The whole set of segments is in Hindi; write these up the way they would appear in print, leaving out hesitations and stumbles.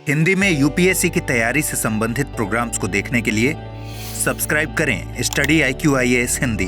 हिंदी में यूपीएससी की तैयारी से संबंधित प्रोग्राम्स को देखने के लिए सब्सक्राइब करें स्टडी IQIAS हिंदी।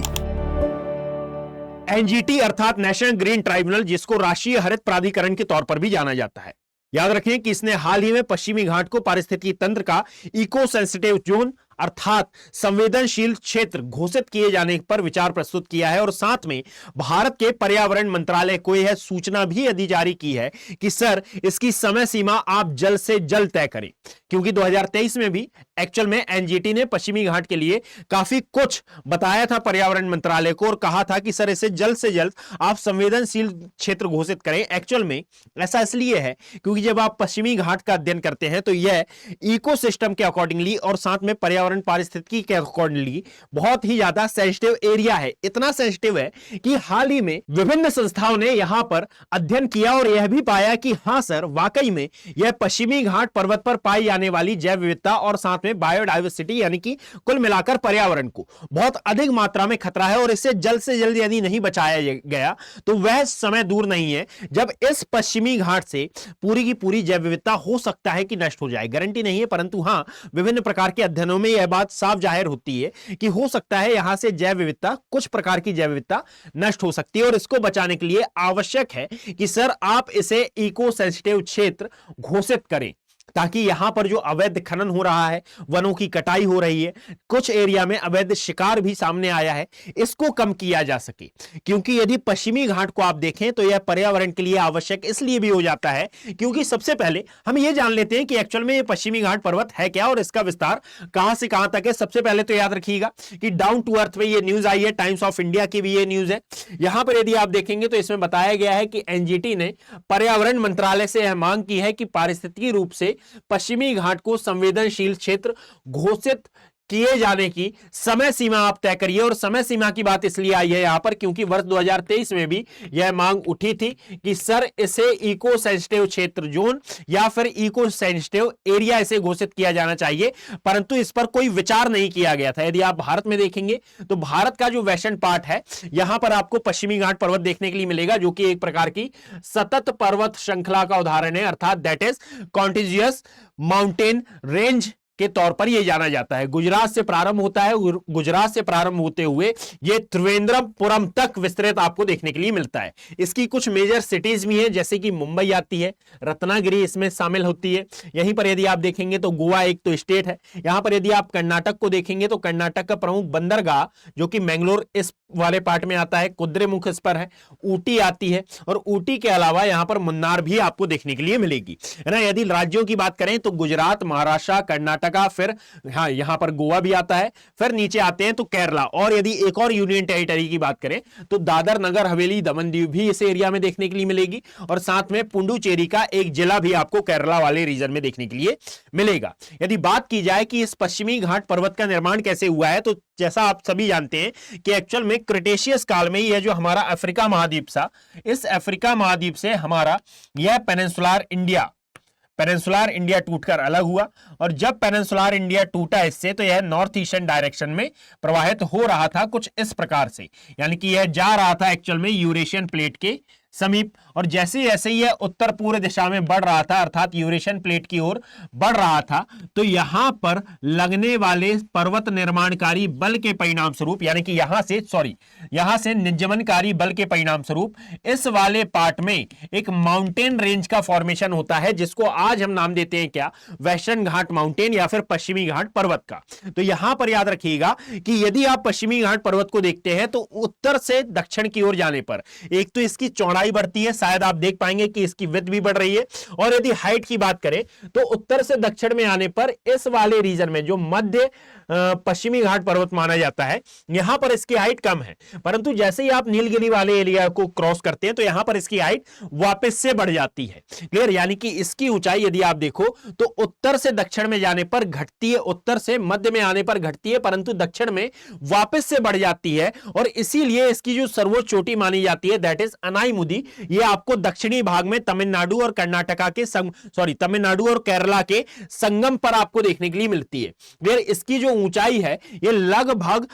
एनजीटी अर्थात नेशनल ग्रीन ट्राइब्यूनल, जिसको राष्ट्रीय हरित प्राधिकरण के तौर पर भी जाना जाता है, याद रखें कि इसने हाल ही में पश्चिमी घाट को पारिस्थितिकी तंत्र का इको सेंसिटिव जोन अर्थात संवेदनशील क्षेत्र घोषित किए जाने पर विचार प्रस्तुत किया है और साथ में भारत के पर्यावरण मंत्रालय को यह सूचना भी यदि जारी की है कि सर इसकी समय सीमा आप जल्द से जल्द तय करें, क्योंकि 2023 में भी एक्चुअल में एनजीटी ने पश्चिमी घाट के लिए काफी कुछ बताया था पर्यावरण मंत्रालय को और कहा था कि सर इसे जल्द से जल्द आप संवेदनशील क्षेत्र घोषित करें। एक्चुअल में ऐसा इसलिए है क्योंकि जब आप पश्चिमी घाट का अध्ययन करते हैं तो यह इकोसिस्टम के अकॉर्डिंगली और साथ में पर्यावरण पारिस्थितिकी के अकॉर्डिंगली बहुत ही ज्यादा सेंसिटिव एरिया है। इतना सेंसिटिव है कि हाल ही में विभिन्न संस्थाओं ने यहां पर अध्ययन किया और यह भी पाया कि हां सर वाकई में यह पश्चिमी घाट पर्वत पर पाई जाने वाली जैव विविधता और साथ में बायोडायवर्सिटी यानी कि कुल मिलाकर पर्यावरण को बहुत अधिक मात्रा में खतरा है और इसे जल्द से जल्द यदि नहीं बचाया गया तो वह समय दूर नहीं है जब इस पश्चिमी घाट से पूरी की पूरी जैव विविधता हो सकता है कि नष्ट हो जाए। गारंटी नहीं है, परंतु हां विभिन्न प्रकार के अध्ययनों में यह बात साफ जाहिर होती है कि हो सकता है यहां से जैव विविधता, कुछ प्रकार की जैव विविधता नष्ट हो सकती है और इसको बचाने के लिए आवश्यक है कि सर आप इसे इको सेंसिटिव क्षेत्र घोषित करें ताकि यहां पर जो अवैध खनन हो रहा है, वनों की कटाई हो रही है, कुछ एरिया में अवैध शिकार भी सामने आया है, इसको कम किया जा सके। क्योंकि यदि पश्चिमी घाट को आप देखें तो यह पर्यावरण के लिए आवश्यक इसलिए भी हो जाता है क्योंकि सबसे पहले हम यह जान लेते हैं कि एक्चुअल में यह पश्चिमी घाट पर्वत है क्या और इसका विस्तार कहां से कहां तक है। सबसे पहले तो याद रखिएगा कि डाउन टू अर्थ में यह न्यूज आई है, टाइम्स ऑफ इंडिया की भी यह न्यूज है। यहां पर यदि आप देखेंगे तो इसमें बताया गया है कि एनजीटी ने पर्यावरण मंत्रालय से यह मांग की है कि पारिस्थितिकी रूप से पश्चिमी घाट को संवेदनशील क्षेत्र घोषित किए जाने की समय सीमा आप तय करिए। और समय सीमा की बात इसलिए आई है यहां पर क्योंकि वर्ष 2023 में भी यह मांग उठी थी कि सर इसे इको सेंसिटिव क्षेत्र जोन या फिर इको सेंसिटिव एरिया इसे घोषित किया जाना चाहिए, परंतु इस पर कोई विचार नहीं किया गया था। यदि आप भारत में देखेंगे तो भारत का जो वेस्टर्न पार्ट है यहां पर आपको पश्चिमी घाट पर्वत देखने के लिए मिलेगा, जो कि एक प्रकार की सतत पर्वत श्रृंखला का उदाहरण है, अर्थात that is contiguous mountain range के तौर पर यह जाना जाता है। गुजरात से प्रारंभ होता है, गुजरात से प्रारंभ होते हुए यह त्रिवेंद्रपुरम तक विस्तृत आपको देखने के लिए मिलता है। इसकी कुछ मेजर सिटीज भी हैं, जैसे कि मुंबई आती है, रत्नागिरी इसमें शामिल होती है। यहीं पर यदि आप देखेंगे तो गोवा एक तो स्टेट है। यहां पर यदि आप कर्नाटक को देखेंगे तो कर्नाटक का प्रमुख बंदरगाह जो कि मैंगलोर इस वाले पार्ट में आता है, कुद्रेमुख इस पर है, ऊटी आती है और ऊटी के अलावा यहां पर मुन्नार भी आपको देखने के लिए मिलेगी, है ना। यदि राज्यों की बात करें तो गुजरात, महाराष्ट्र, कर्नाटक, फिर हाँ यहां पर गोवा भी आता है, फिर नीचे आते हैं तो केरला, और यदि एक और यूनियन टेरिटरी की बात करें तो दादर नगर हवेली दमन दीव भी इस एरिया में देखने के लिए मिलेगी और साथ में पुडुचेरी का एक जिला भी आपको केरला वाले रीजन में देखने के लिए मिलेगा। यदि बात की जाए कि इस पश्चिमी घाट पर्वत का निर्माण कैसे हुआ है तो जैसा आप सभी जानते हैं कि एक्चुअल में क्रिटेशियस काल में यह जो हमारा अफ्रीका महाद्वीप था, इस अफ्रीका महाद्वीप से हमारा यह पेनिनसुलर इंडिया टूटकर अलग हुआ और जब पेनिनसुलर इंडिया टूटा इससे तो यह नॉर्थ ईस्टर्न डायरेक्शन में प्रवाहित हो रहा था कुछ इस प्रकार से, यानी कि यह जा रहा था एक्चुअल में यूरेशियन प्लेट के समीप, और जैसे जैसे यह उत्तर पूर्व दिशा में बढ़ रहा था अर्थात यूरेशियन प्लेट की ओर बढ़ रहा था तो यहां पर लगने वाले पर्वत निर्माणकारी बल के परिणाम स्वरूप, यानी कि यहां से निज्जमनकारी बल के परिणाम स्वरूप इस वाले पार्ट में एक माउंटेन रेंज का फॉर्मेशन होता है, जिसको आज हम नाम देते हैं क्या, वेस्टर्न घाट माउंटेन या फिर पश्चिमी घाट पर्वत का। तो यहां पर याद रखिएगा कि यदि आप पश्चिमी घाट पर्वत को देखते हैं तो उत्तर से दक्षिण की ओर जाने पर एक तो इसकी चौड़ाई बढ़ती है, शायद आप देख पाएंगे कि इसकी विड्थ भी बढ़ रही है, और यदि हाइट की बात करें तो उत्तर से दक्षिण में आने पर इस वाले रीजन में जो मध्य पश्चिमी घाट पर्वत माना जाता है यहां पर इसकी हाइट कम है, परंतु जैसे ही आप नीलगिरी वाले एरिया को क्रॉस करते हैं तो यहां पर इसकी हाइट वापस से बढ़ जाती है। क्लियर, यानी कि इसकी ऊंचाई यदि आप देखो तो उत्तर से दक्षिण में जाने पर घटती है, उत्तर से मध्य में आने पर घटती है, परंतु दक्षिण में वापस से बढ़ जाती है और इसीलिए इसकी जो सर्वोच्च चोटी मानी जाती है दैट इज अनाईमुदी, ये आपको दक्षिणी भाग में तमिलनाडु और कर्नाटका के तमिलनाडु और केरला के संगम पर आपको देखने के लिए मिलती है। क्लियर, इसकी जो ऊंचाई है ये लगभग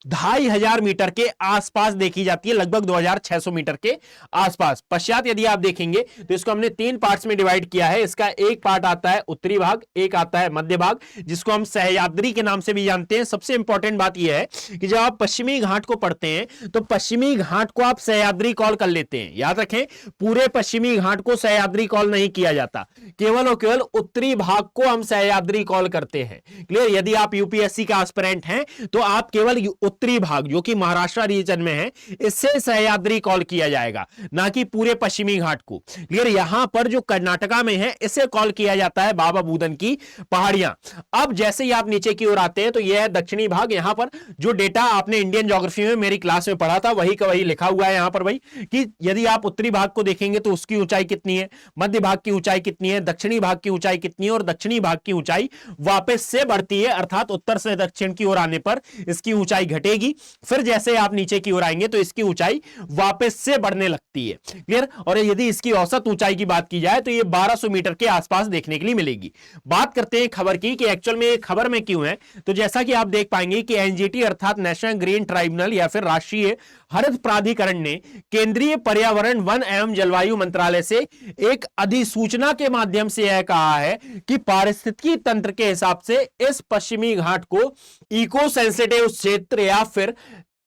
2500 मीटर के आसपास देखी जाती है, लगभग 2600 मीटर के आसपास। पश्चात यदि आप देखेंगे तो इसको हमने 3 पार्ट्स में डिवाइड किया है। इसका एक पार्ट आता है उत्तरी भाग, एक आता है मध्य भाग, जिसको हम सह्याद्री के नाम से भी जानते हैं। सबसे इंपॉर्टेंट बात यह है कि जब आप पश्चिमी घाट को पढ़ते हैं तो पश्चिमी घाट को आप सह्याद्री कॉल कर लेते हैं। याद रखें, पूरे पश्चिमी घाट को सह्याद्री कॉल नहीं किया जाता, केवल और केवल उत्तरी भाग को हम सह्याद्री कॉल करते हैं। क्लियर? यदि आप यूपीएससी का एस्पिरेंट हैं तो आप केवल उत्तरी भाग जो कि महाराष्ट्र रीजन में है इससे सह्याद्री कॉल किया जाएगा, ना कि पूरे पश्चिमी घाट को। क्लियर? यहां पर जो कर्नाटका में है इसे कॉल किया जाता है बाबा बूदन की पहाड़ियां। अब जैसे ही आप नीचे की ओर आते हैं तो यह है दक्षिणी भाग। यहां पर जो डेटा आपने इंडियन ज्योग्राफी में मेरी क्लास में पढ़ा था वही का वही लिखा हुआ है यहां पर भाई, कि यदि आप उत्तरी भाग को देखेंगे तो उसकी ऊंचाई कितनी है, मध्य भाग की ऊंचाई कितनी है, दक्षिणी भाग की ऊंचाई कितनी है, और दक्षिणी भाग की ऊंचाई वापस से बढ़ती है, अर्थात उत्तर से दक्षिण की ओर आने पर इसकी ऊंचाई घटेगी। फिर जैसे आप नीचे की ओर आएंगे तो इसकी ऊंचाई वापस से बढ़ने लगती है। क्लियर? और यदि इसकी औसत ऊंचाई की बात की जाए तो ये 1200 मीटर के आसपास देखने के लिए मिलेगी। बात करते हैं खबर की कि एक्चुअल में खबर में क्यों है, तो जैसा कि आप देख पाएंगे कि एनजीटी अर्थात नेशनल ग्रीन ट्राइब्यूनल या फिर राष्ट्रीय हरित प्राधिकरण ने केंद्रीय पर्यावरण, वन एवं जलवायु मंत्रालय से एक अधिसूचना के माध्यम से यह कहा है कि पारिस्थितिकी तंत्र के हिसाब से इस पश्चिमी घाट को इको सेंसिटिव क्षेत्र या फिर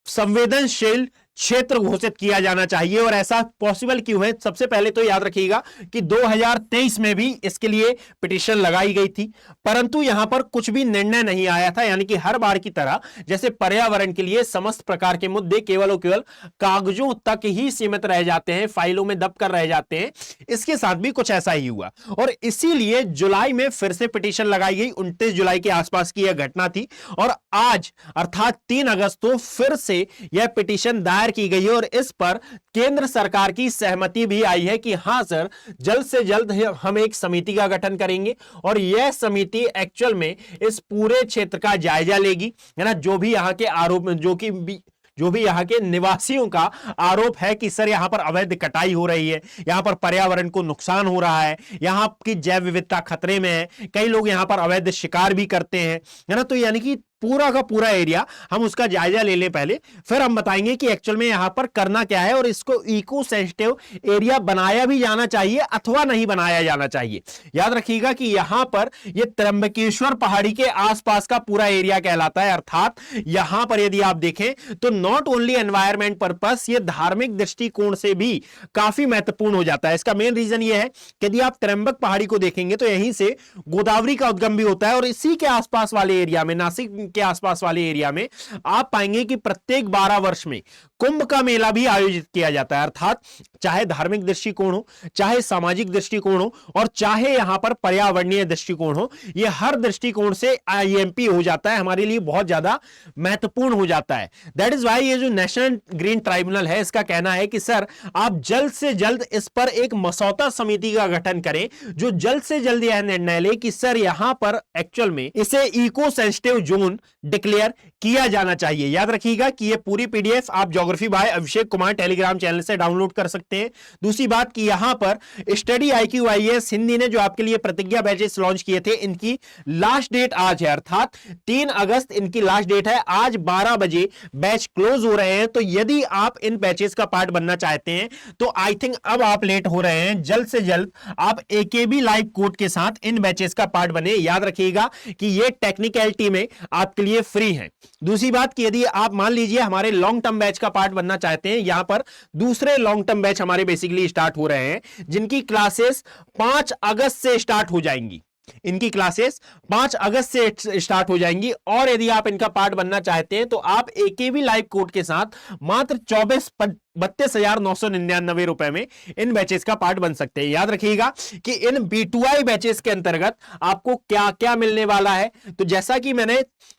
संवेदनशील क्षेत्र घोषित किया जाना चाहिए। और ऐसा पॉसिबल क्यों है? सबसे पहले तो याद रखिएगा कि 2023 में भी इसके लिए पिटीशन लगाई गई थी, परंतु यहां पर कुछ भी निर्णय नहीं आया था। यानी कि हर बार की तरह जैसे पर्यावरण के लिए समस्त प्रकार के मुद्दे केवल और केवल कागजों तक ही सीमित रह जाते हैं, फाइलों में दब कर रह जाते हैं, इसके साथ भी कुछ ऐसा ही हुआ। और इसीलिए जुलाई में फिर से पिटीशन लगाई गई। 29 जुलाई के आसपास की यह घटना थी और आज अर्थात 3 अगस्त को फिर से यह पिटीशन दायर की गई है और इस पर केंद्र सरकार की सहमति भी आई है कि हां सर, जल्द से जल्द हम एक समिति का गठन करेंगे और यह समिति एक्चुअल में इस पूरे क्षेत्र का जायजा लेगी, है ना। जो भी यहां के आरोप, जो भी यहाँ के निवासियों का आरोप है कि सर यहाँ पर अवैध कटाई हो रही है, यहाँ पर पर्यावरण को नुकसान हो रहा है, यहाँ की जैव विविधता खतरे में है, कई लोग यहाँ पर अवैध शिकार भी करते हैं, है ना। तो यानी कि पूरा का पूरा एरिया हम उसका जायजा ले लें पहले, फिर हम बताएंगे कि एक्चुअल में यहां पर करना क्या है और इसको इको सेंसिटिव एरिया बनाया भी जाना चाहिए अथवा नहीं बनाया जाना चाहिए। याद रखिएगा कि यहां पर यह त्र्यंबकेश्वर पहाड़ी के आसपास का पूरा एरिया कहलाता है, अर्थात यहां पर यदि आप देखें तो नॉट ओनली एनवायरमेंट पर्पस, ये धार्मिक दृष्टिकोण से भी काफी महत्वपूर्ण हो जाता है। इसका मेन रीजन यह है कि यदि आप त्र्यंबक पहाड़ी को देखेंगे तो यहीं से गोदावरी का उद्गम भी होता है और इसी के आसपास वाले एरिया में, नासिक के आसपास वाले एरिया में आप पाएंगे कि प्रत्येक 12 वर्ष में कुंभ का मेला भी आयोजित किया जाता है। अर्थात चाहे धार्मिक दृष्टिकोण हो, चाहे सामाजिक दृष्टिकोण हो और चाहे यहां पर पर्यावरणीय दृष्टिकोण हो, यह हर दृष्टिकोण से आईएमपी हो जाता है, हमारे लिए बहुत ज्यादा महत्वपूर्ण हो जाता है। दैट इज वाई ये जो नेशनल ग्रीन ट्राइब्यूनल है इसका कहना है कि सर आप जल्द से जल्द इस पर एक मसौदा समिति का गठन करें जो जल्द से जल्द यह निर्णय ले कि सर यहां पर एक्चुअल में इसे इको सेंसिटिव जोन डिक्लेयर किया जाना चाहिए। याद रखिएगा कि यह पूरी पीडीएफ आप geography bye Abhishek Kumar Telegram channel से डाउनलोड कर सकते हैं। दूसरी बात कि यहां पर स्टडी IQ IAS हिंदी ने जो आपके लिए प्रतिज्ञा बैचेस लॉन्च किए थे, इनकी लास्ट डेट आज है, अर्थात 3 अगस्त इनकी लास्ट डेट है। आज 12 बजे बैच क्लोज हो रहे हैं, तो यदि आप इन बैचेस का पार्ट बनना चाहते हैं तो आई थिंक अब आप लेट हो रहे हैं। जल्द से जल्द आप AKB लाइव कोड के साथ इन बैचेस का पार्ट बने। याद रखिएगा कि ये टेक्निकलिटी में आपके लिए फ्री है। दूसरी बात कि यदि आप मान लीजिए हमारे लॉन्ग टर्म बैच का पार्ट बनना चाहते हैं, यहां पर दूसरे लॉन्ग टर्म बैच हमारे बेसिकली स्टार्ट हो रहे हैं जिनकी क्लासेस 5 अगस्त से स्टार्ट हो जाएंगी। इनकी क्लासेस 5 अगस्त से स्टार्ट हो जाएंगी और यदि आप इनका पार्ट बनना चाहते हैं तो आप AKB लाइव कोड के साथ मात्र 32,999 रुपए में इन बैचेस का पार्ट बन सकते हैं। याद रखिएगा कि इन B2I बैचेस के अंतर्गत आपको क्या क्या मिलने वाला है। तो जैसा कि मैंने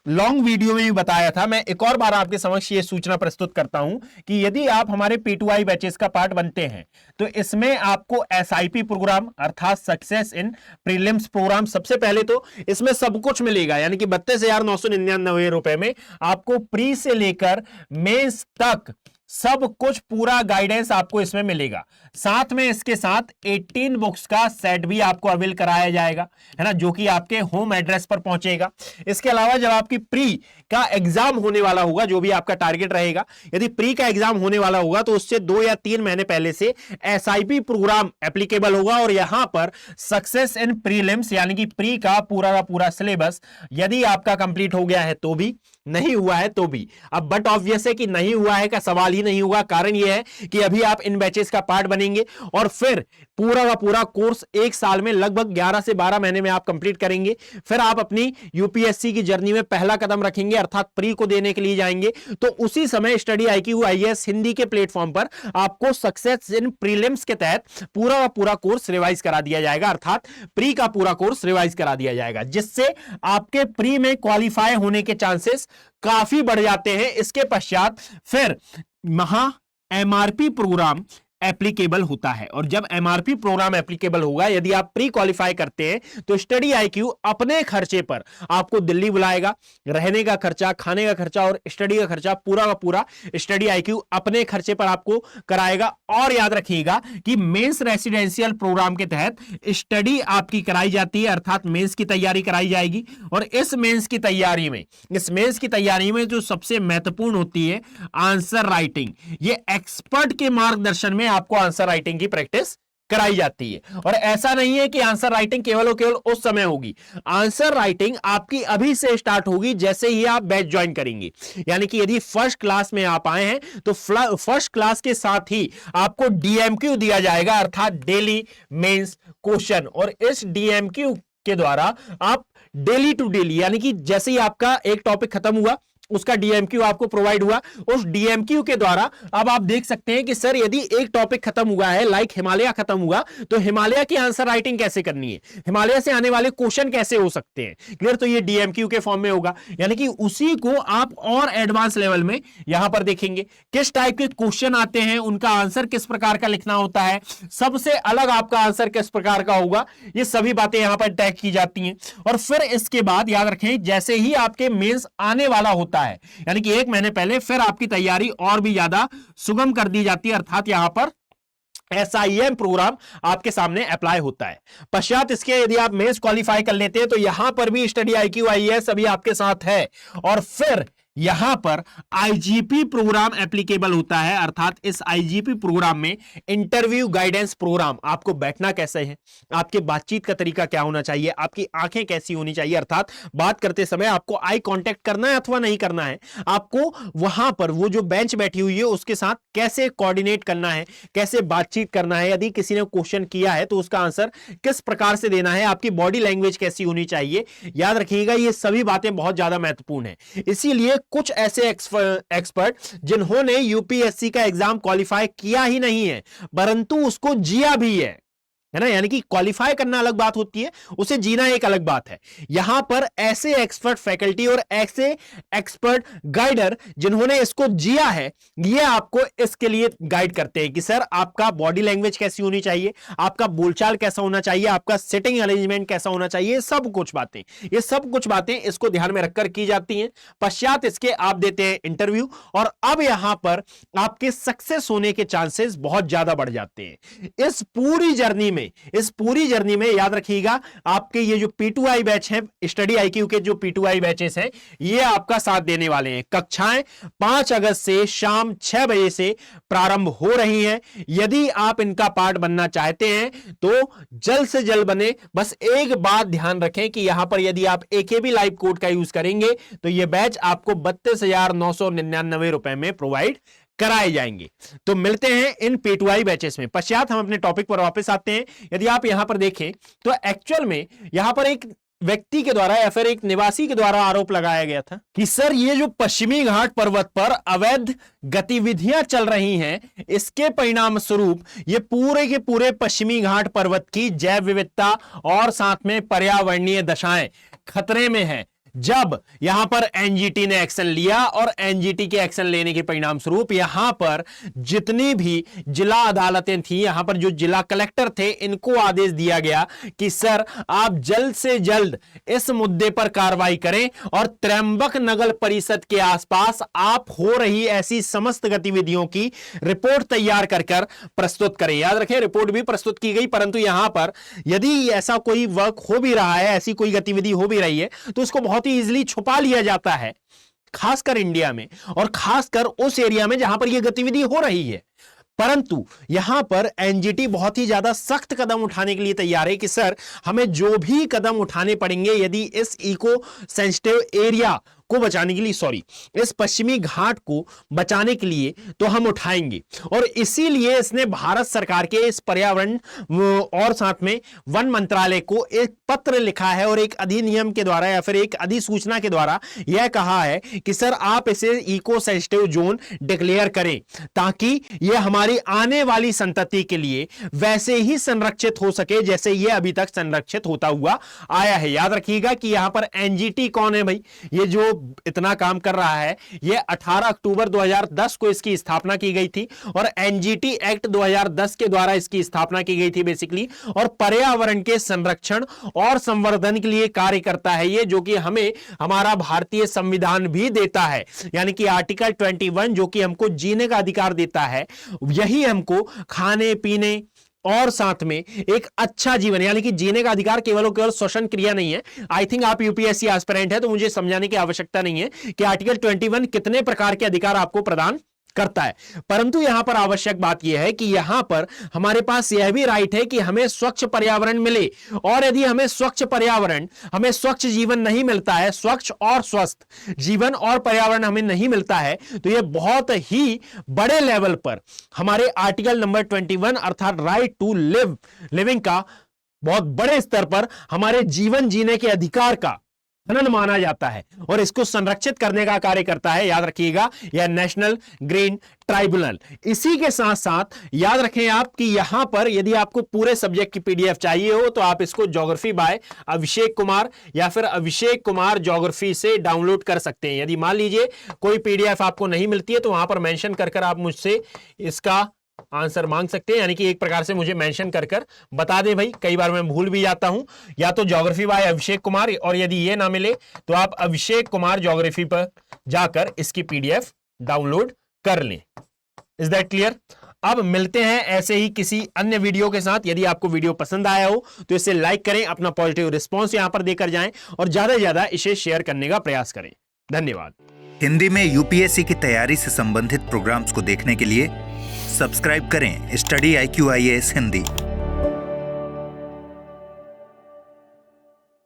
लॉन्ग वीडियो में भी बताया था, मैं एक और बार आपके समक्ष ये सूचना प्रस्तुत करता हूं कि यदि आप हमारे P2I बैचेस का पार्ट बनते हैं तो इसमें आपको SIP प्रोग्राम अर्थात सक्सेस इन प्रीलिम्स प्रोग्राम, सबसे पहले तो इसमें सब कुछ मिलेगा। यानी कि 32,999 रुपए में आपको प्री से लेकर मेंस तक सब कुछ पूरा गाइडेंस आपको इसमें मिलेगा। साथ में इसके साथ 18 बुक्स का सेट भी आपको अवेल कराया जाएगा, है ना, जो कि आपके होम एड्रेस पर पहुंचेगा। इसके अलावा जब आपकी प्री का एग्जाम होने वाला होगा, जो भी आपका टारगेट रहेगा, यदि प्री का एग्जाम होने वाला होगा तो उससे 2 या 3 महीने पहले से SIP प्रोग्राम एप्लीकेबल होगा और यहां पर सक्सेस इन प्रीलिम्स यानी कि प्री का पूरा सिलेबस यदि आपका कंप्लीट हो गया है तो भी, नहीं हुआ है तो भी। अब बट ऑब्वियस है कि नहीं हुआ है का सवाल ही नहीं होगा। कारण यह है कि अभी आप इन बैचेस का पार्ट बनेंगे और फिर पूरा का पूरा कोर्स 1 साल में लगभग 11 से 12 महीने में आप कंप्लीट करेंगे। फिर आप अपनी यूपीएससी की जर्नी में पहला कदम रखेंगे, अर्थात प्री को देने के लिए जाएंगे। तो उसी समय स्टडी IQ IAS हिंदी के प्लेटफॉर्म पर आपको सक्सेस इन प्रीलिम्स के तहत पूरा का पूरा कोर्स रिवाइज करा दिया जाएगा, अर्थात प्री का पूरा कोर्स रिवाइज करा दिया जाएगा, जिससे आपके प्री में क्वालिफाई होने के चांसेस काफी बढ़ जाते हैं। इसके पश्चात फिर MRP प्रोग्राम एप्लीकेबल होता है और जब MRP प्रोग्राम एप्लीकेबल होगा, यदि आप प्री क्वालिफाई करते हैं तो स्टडी IQ अपने खर्चे पर आपको दिल्ली बुलाएगा। रहने का खर्चा, खाने का खर्चा और स्टडी का खर्चा पूरा का पूरा स्टडी IQ अपने खर्चे पर आपको कराएगा। और याद रखिएगा कि मेंस रेसिडेंशियल प्रोग्राम के तहत स्टडी आपकी कराई जाती है, अर्थात मेंस की तैयारी कराई जाएगी। और इस मेंस की तैयारी में जो सबसे महत्वपूर्ण होती है आंसर राइटिंग, ये एक्सपर्ट के मार्गदर्शन में आपको आंसर राइटिंग की प्रैक्टिस कराई जाती है। और ऐसा नहीं है कि आंसर राइटिंग केवल और केवल उस समय होगी, आंसर राइटिंग आपकी अभी से स्टार्ट होगी जैसे ही आप बैच ज्वाइन करेंगे। यानी कि यदि फर्स्ट क्लास में आप आए हैं तो फर्स्ट क्लास के साथ ही आपको DMQ दिया जाएगा, अर्थात डेली मेंस क्वेश्चन। और इस DMQ के द्वारा आप डेली टू डेली, यानी कि जैसे ही आपका एक टॉपिक खत्म हुआ उसका DMQ आपको प्रोवाइड हुआ, उस DMQ के द्वारा अब आप देख सकते हैं कि सर यदि एक टॉपिक खत्म हुआ है, लाइक हिमालय खत्म हुआ, तो हिमालय की आंसर राइटिंग कैसे करनी है, हिमालय से आने वाले क्वेश्चन कैसे हो सकते हैं, क्लियर। तो ये DMQ के फॉर्म में होगा, यानी कि उसी को आप और एडवांस लेवल में यहां पर देखेंगे किस टाइप के क्वेश्चन आते हैं, उनका आंसर किस प्रकार का लिखना होता है, सबसे अलग आपका आंसर किस प्रकार का होगा, ये सभी बातें यहां पर टैग की जाती हैं। और फिर इसके बाद याद रखें, जैसे ही आपके मेंस आने वाला होता है, यानी कि 1 महीने पहले, फिर आपकी तैयारी और भी ज्यादा सुगम कर दी जाती है, अर्थात यहां पर SIM प्रोग्राम आपके सामने अप्लाई होता है। पश्चात इसके यदि आप मेंस क्वालिफाई कर लेते हैं तो यहां पर भी स्टडी IQ IAS अभी आपके साथ है। और फिर यहां पर IGP प्रोग्राम एप्लीकेबल होता है, अर्थात इस IGP प्रोग्राम में इंटरव्यू गाइडेंस प्रोग्राम, आपको बैठना कैसे है, आपके बातचीत का तरीका क्या होना चाहिए, आपकी आंखें कैसी होनी चाहिए, अर्थात बात करते समय आपको आई कांटेक्ट करना है अथवा नहीं करना है, आपको वहां पर वो जो बेंच बैठी हुई है उसके साथ कैसे कोऑर्डिनेट करना है, कैसे बातचीत करना है, यदि किसी ने क्वेश्चन किया है तो उसका आंसर किस प्रकार से देना है, आपकी बॉडी लैंग्वेज कैसी होनी चाहिए। याद रखिएगा ये सभी बातें बहुत ज्यादा महत्वपूर्ण है। इसीलिए कुछ ऐसे एक्सपर्ट जिन्होंने यूपीएससी का एग्जाम क्वालिफाई किया ही नहीं है परंतु उसको जिया भी है ना, यानी कि क्वालिफाई करना अलग बात होती है, उसे जीना एक अलग बात है। यहां पर ऐसे एक्सपर्ट फैकल्टी और ऐसे एक्सपर्ट गाइडर जिन्होंने इसको जिया है, ये आपको इसके लिए गाइड करते हैं कि सर आपका बॉडी लैंग्वेज कैसी होनी चाहिए, आपका बोलचाल कैसा होना चाहिए, आपका सिटिंग अरेंजमेंट कैसा होना चाहिए, ये सब कुछ बातें इसको ध्यान में रखकर की जाती हैं। पश्चात इसके आप देते हैं इंटरव्यू और अब यहां पर आपके सक्सेस होने के चांसेस बहुत ज्यादा बढ़ जाते हैं। इस पूरी जर्नी में याद रखिएगा आपके ये जो P2I बैच है, स्टडी IQ के जो P2I बैचेस हैं, ये आपका साथ देने वाले हैं। कक्षाएं 5 अगस्त से शाम 6 बजे से प्रारंभ हो रही हैं। यदि आप इनका पार्ट बनना चाहते हैं तो जल्द से जल्द बने। बस एक बात ध्यान रखें कि यहां पर यदि आप AKB लाइव कोड का यूज करेंगे तो यह बैच आपको 32,999 रुपए में प्रोवाइड कराए जाएंगे। तो मिलते हैं इन P2I बैचेस में। पश्चात हम अपने टॉपिक पर वापस आते हैं। यदि आप यहां पर देखें तो एक्चुअल में यहां पर एक व्यक्ति के द्वारा या फिर एक निवासी के द्वारा आरोप लगाया गया था कि सर ये जो पश्चिमी घाट पर्वत पर अवैध गतिविधियां चल रही हैं, इसके परिणाम स्वरूप ये पूरे के पूरे पश्चिमी घाट पर्वत की जैव विविधता और साथ में पर्यावरणीय दशाएं खतरे में है। जब यहां पर एनजीटी ने एक्शन लिया और एनजीटी के एक्शन लेने के परिणाम स्वरूप यहां पर जितनी भी जिला अदालतें थी, यहां पर जो जिला कलेक्टर थे, इनको आदेश दिया गया कि सर आप जल्द से जल्द इस मुद्दे पर कार्रवाई करें और त्र्यंबक नगर परिषद के आसपास आप हो रही ऐसी समस्त गतिविधियों की रिपोर्ट तैयार कर प्रस्तुत करें। याद रखें, रिपोर्ट भी प्रस्तुत की गई, परंतु यहां पर यदि ऐसा कोई वर्क हो भी रहा है, ऐसी कोई गतिविधि हो भी रही है, तो उसको बहुत ही इजीली छुपा लिया जाता है, खासकर इंडिया में और खासकर उस एरिया में जहां पर यह गतिविधि हो रही है। परंतु यहां पर एनजीटी बहुत ही ज्यादा सख्त कदम उठाने के लिए तैयार है कि सर हमें जो भी कदम उठाने पड़ेंगे यदि इस इको सेंसिटिव एरिया को बचाने के लिए, इस पश्चिमी घाट को बचाने के लिए तो हम उठाएंगे। और इसीलिए इसने भारत सरकार के इस पर्यावरण और साथ में वन मंत्रालय को एक पत्र लिखा है और एक अधिनियम के द्वारा या फिर एक अधिसूचना के द्वारा यह कहा है कि सर आप इसे इको सेंसिटिव जोन डिक्लेयर करें ताकि यह हमारी आने वाली संतति के लिए वैसे ही संरक्षित हो सके जैसे यह अभी तक संरक्षित होता हुआ आया है। याद रखिएगा कि यहां पर एनजीटी कौन है भाई, ये जो इतना काम कर रहा है, यह 18 अक्टूबर 2010 को इसकी स्थापना की गई थी और एनजीटी एक्ट 2010 के द्वारा इसकी स्थापना की गई थी बेसिकली, और पर्यावरण के संरक्षण और संवर्धन के लिए कार्य करता है ये, जो कि हमें हमारा भारतीय संविधान भी देता है। यानी कि आर्टिकल 21 जो कि हमको जीने का अधिकार देता है, यही हमको खाने पीने और साथ में एक अच्छा जीवन, यानी कि जीने का अधिकार केवल और केवल श्वसन क्रिया नहीं है। आई थिंक आप यूपीएससी एस्पिरेंट है तो मुझे समझाने की आवश्यकता नहीं है कि आर्टिकल 21 कितने प्रकार के अधिकार आपको प्रदान करता है, परंतु यहां पर आवश्यक बात यह है कि यहां पर हमारे पास यह भी राइट है कि हमें स्वच्छ पर्यावरण मिले, और यदि हमें स्वच्छ पर्यावरण, हमें स्वच्छ जीवन नहीं मिलता है, स्वच्छ और स्वस्थ जीवन और पर्यावरण हमें नहीं मिलता है, तो यह बहुत ही बड़े लेवल पर हमारे आर्टिकल नंबर 21 अर्थात राइट टू लिविंग का बहुत बड़े स्तर पर हमारे जीवन जीने के अधिकार का हनन माना जाता है और इसको संरक्षित करने का कार्य करता है। याद रखिएगा यह नेशनल ग्रीन ट्राइब्यूनल। इसी के साथ साथ याद रखें आप कि यहां पर यदि आपको पूरे सब्जेक्ट की पीडीएफ चाहिए हो तो आप इसको ज्योग्राफी बाय अभिषेक कुमार या फिर अभिषेक कुमार ज्योग्राफी से डाउनलोड कर सकते हैं। यदि मान लीजिए कोई पीडीएफ आपको नहीं मिलती है तो वहां पर मेंशन कर आप मुझसे इसका आंसर मांग सकते हैं, यानी कि एक प्रकार से मुझे मेंशन कर बता दे भाई, कई बार मैं भूल भी जाता हूं। या तो ज्योग्राफी बाय अभिषेक कुमार, और यदि ये ना मिले तो आप अभिषेक कुमार ज्योग्राफी पर जाकर इसकी पीडीएफ डाउनलोड कर लें। Is that clear? अब मिलते हैं ऐसे ही किसी अन्य वीडियो के साथ। यदि आपको वीडियो पसंद आया हो तो इसे लाइक करें, अपना पॉजिटिव रिस्पॉन्स यहां पर देकर जाएं और ज्यादा से ज्यादा इसे शेयर करने का प्रयास करें। धन्यवाद। हिंदी में यूपीएससी की तैयारी से संबंधित प्रोग्राम्स को देखने के लिए सब्सक्राइब करें स्टडी IQ IAS हिंदी।